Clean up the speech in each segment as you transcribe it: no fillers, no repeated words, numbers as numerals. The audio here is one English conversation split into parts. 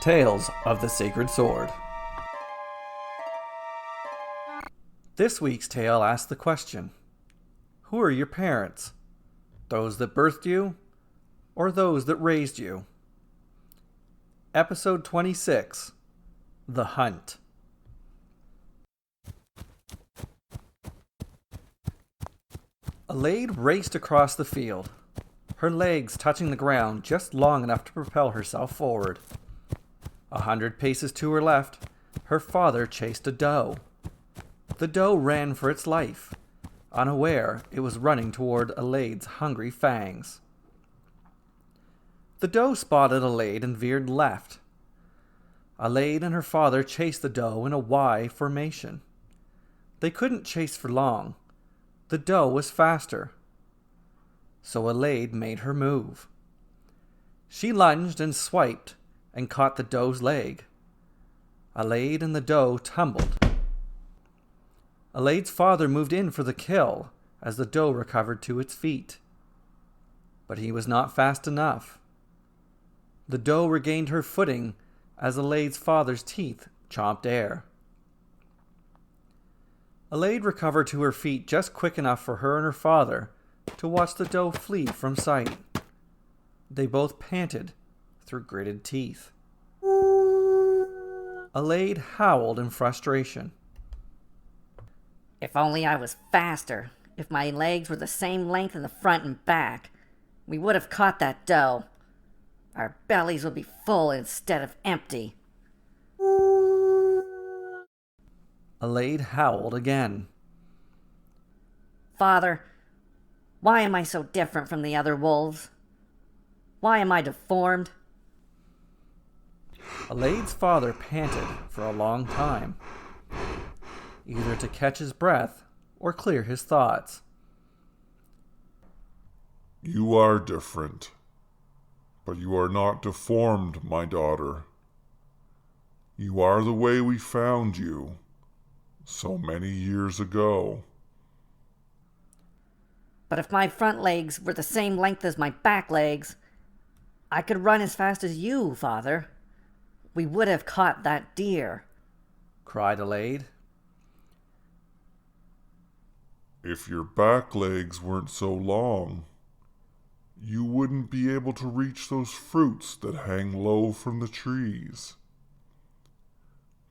Tales of the Sacred Sword. This week's tale asks the question, who are your parents? Those that birthed you, or those that raised you? Episode 26, The Hunt. Alade raced across the field, her legs touching the ground just long enough to propel herself forward. 100 paces to her left, her father chased a doe. The doe ran for its life, unaware it was running toward Alade's hungry fangs. The doe spotted Alade and veered left. Alade and her father chased the doe in a Y formation. They couldn't chase for long. The doe was faster. So Alade made her move. She lunged and swiped and caught the doe's leg. Alade and the doe tumbled. Alade's father moved in for the kill as the doe recovered to its feet. But he was not fast enough. The doe regained her footing as Alade's father's teeth chomped air. Alade recovered to her feet just quick enough for her and her father to watch the doe flee from sight. They both panted through gritted teeth. Alade howled in frustration. If only I was faster. If my legs were the same length in the front and back, we would have caught that doe. Our bellies would be full instead of empty. Alade howled again. Father, why am I so different from the other wolves? Why am I deformed? Alade's father panted for a long time, either to catch his breath or clear his thoughts. You are different, but you are not deformed, my daughter. You are the way we found you so many years ago. But if my front legs were the same length as my back legs, I could run as fast as you, Father. We would have caught that deer, cried Alade. If your back legs weren't so long, you wouldn't be able to reach those fruits that hang low from the trees.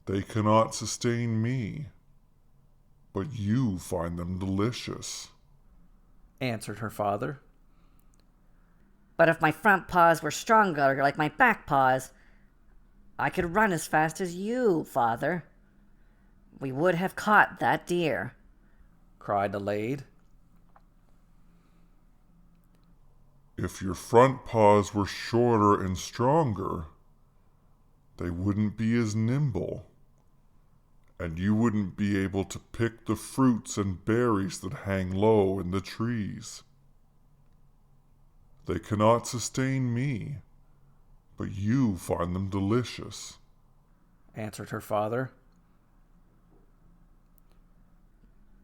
They cannot sustain me, but you find them delicious, answered her father. But if my front paws were stronger like my back paws, I could run as fast as you, Father. We would have caught that deer, cried Alade. If your front paws were shorter and stronger, they wouldn't be as nimble, and you wouldn't be able to pick the fruits and berries that hang low in the trees. They cannot sustain me, but you find them delicious, answered her father.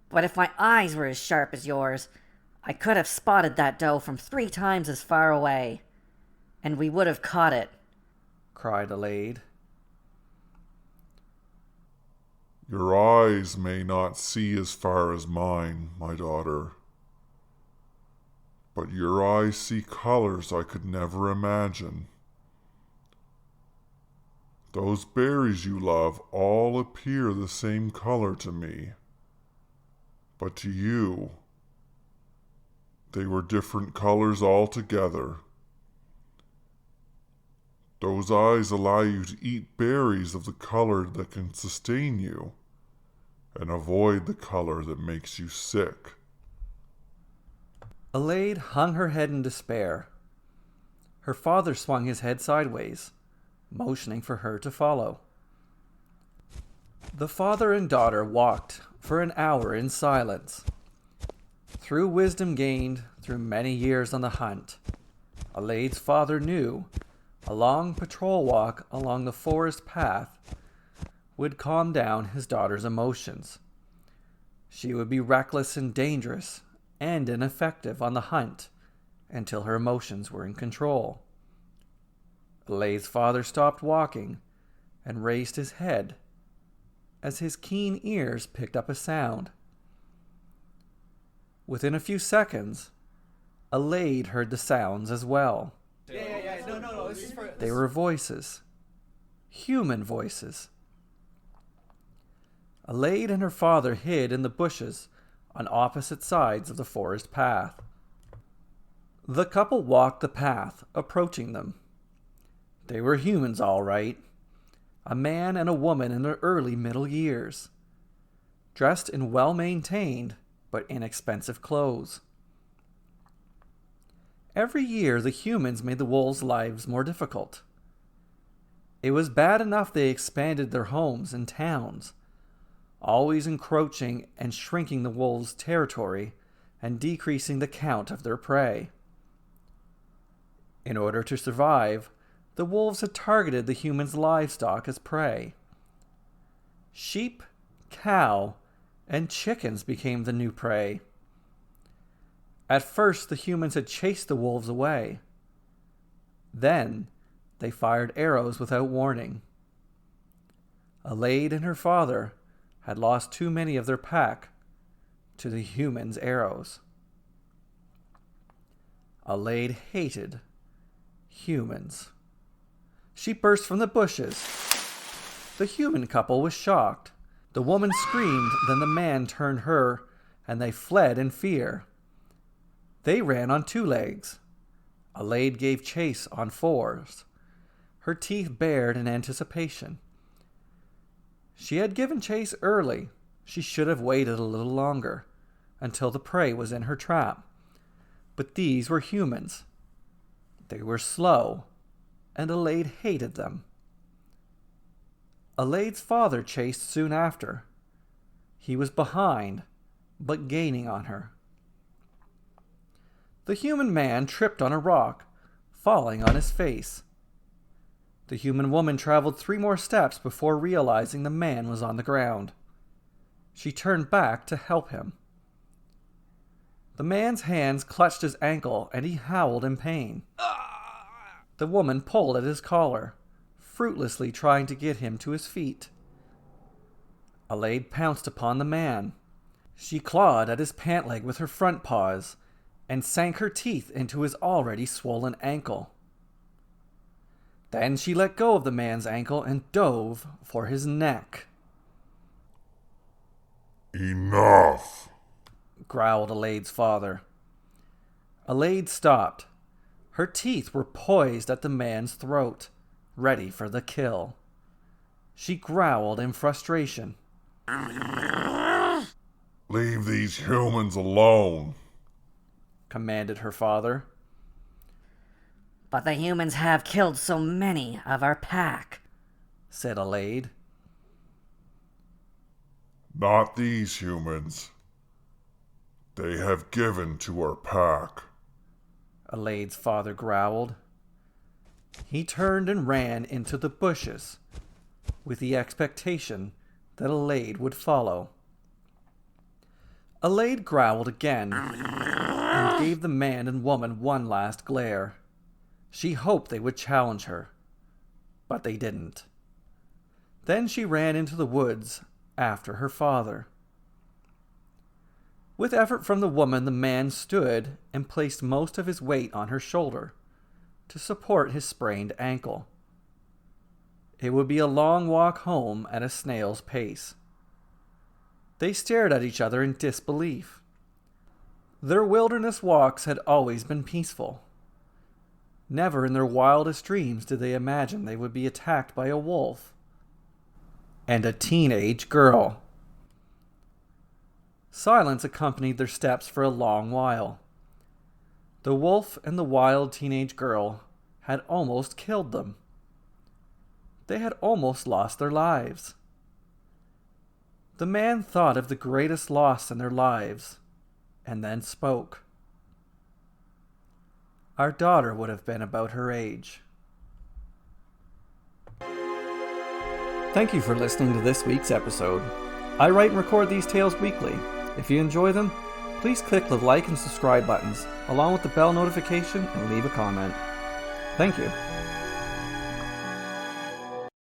But if my eyes were as sharp as yours, I could have spotted that doe from 3 times as far away, and we would have caught it, cried Alade. Your eyes may not see as far as mine, my daughter, but your eyes see colors I could never imagine. Those berries you love all appear the same color to me, but to you, they were different colors altogether. Those eyes allow you to eat berries of the color that can sustain you, and avoid the color that makes you sick. Alade hung her head in despair. Her father swung his head sideways, motioning for her to follow. The father and daughter walked for an hour in silence. Through wisdom gained through many years on the hunt, Alade's father knew a long patrol walk along the forest path would calm down his daughter's emotions. She would be reckless and dangerous and ineffective on the hunt until her emotions were in control. Alade's father stopped walking and raised his head as his keen ears picked up a sound. Within a few seconds, Alade heard the sounds as well. No. They were voices. Human voices. Alade and her father hid in the bushes on opposite sides of the forest path. The couple walked the path, approaching them. They were humans, all right. A man and a woman in their early middle years, dressed in well-maintained but inexpensive clothes. Every year, the humans made the wolves' lives more difficult. It was bad enough they expanded their homes and towns, always encroaching and shrinking the wolves' territory and decreasing the count of their prey. In order to survive, the wolves had targeted the humans' livestock as prey. Sheep, cow, and chickens became the new prey. At first, the humans had chased the wolves away. Then, they fired arrows without warning. Alade and her father had lost too many of their pack to the humans' arrows. Alade hated humans. She burst from the bushes. The human couple was shocked. The woman screamed, then the man turned her, and they fled in fear. They ran on 2 legs. Alade gave chase on 4s, her teeth bared in anticipation. She had given chase early. She should have waited a little longer, until the prey was in her trap. But these were humans. They were slow, and Alade hated them. Alade's father chased soon after. He was behind, but gaining on her. The human man tripped on a rock, falling on his face. The human woman traveled 3 more steps before realizing the man was on the ground. She turned back to help him. The man's hands clutched his ankle and he howled in pain. The woman pulled at his collar, fruitlessly trying to get him to his feet. Alade pounced upon the man. She clawed at his pant leg with her front paws and sank her teeth into his already swollen ankle. Then she let go of the man's ankle and dove for his neck. Enough, growled Alade's father. Alade stopped. Her teeth were poised at the man's throat, ready for the kill. She growled in frustration. Leave these humans alone, commanded her father. But the humans have killed so many of our pack, said Alade. Not these humans. They have given to our pack, Alade's father growled. He turned and ran into the bushes, with the expectation that Alade would follow. Alade growled again, and gave the man and woman one last glare. She hoped they would challenge her, but they didn't. Then she ran into the woods after her father. With effort from the woman, the man stood and placed most of his weight on her shoulder to support his sprained ankle. It would be a long walk home at a snail's pace. They stared at each other in disbelief. Their wilderness walks had always been peaceful. Never in their wildest dreams did they imagine they would be attacked by a wolf and a teenage girl. Silence accompanied their steps for a long while. The wolf and the wild teenage girl had almost killed them. They had almost lost their lives. The man thought of the greatest loss in their lives and then spoke. Our daughter would have been about her age. Thank you for listening to this week's episode. I write and record these tales weekly. If you enjoy them, please click the like and subscribe buttons, along with the bell notification, and leave a comment. Thank you.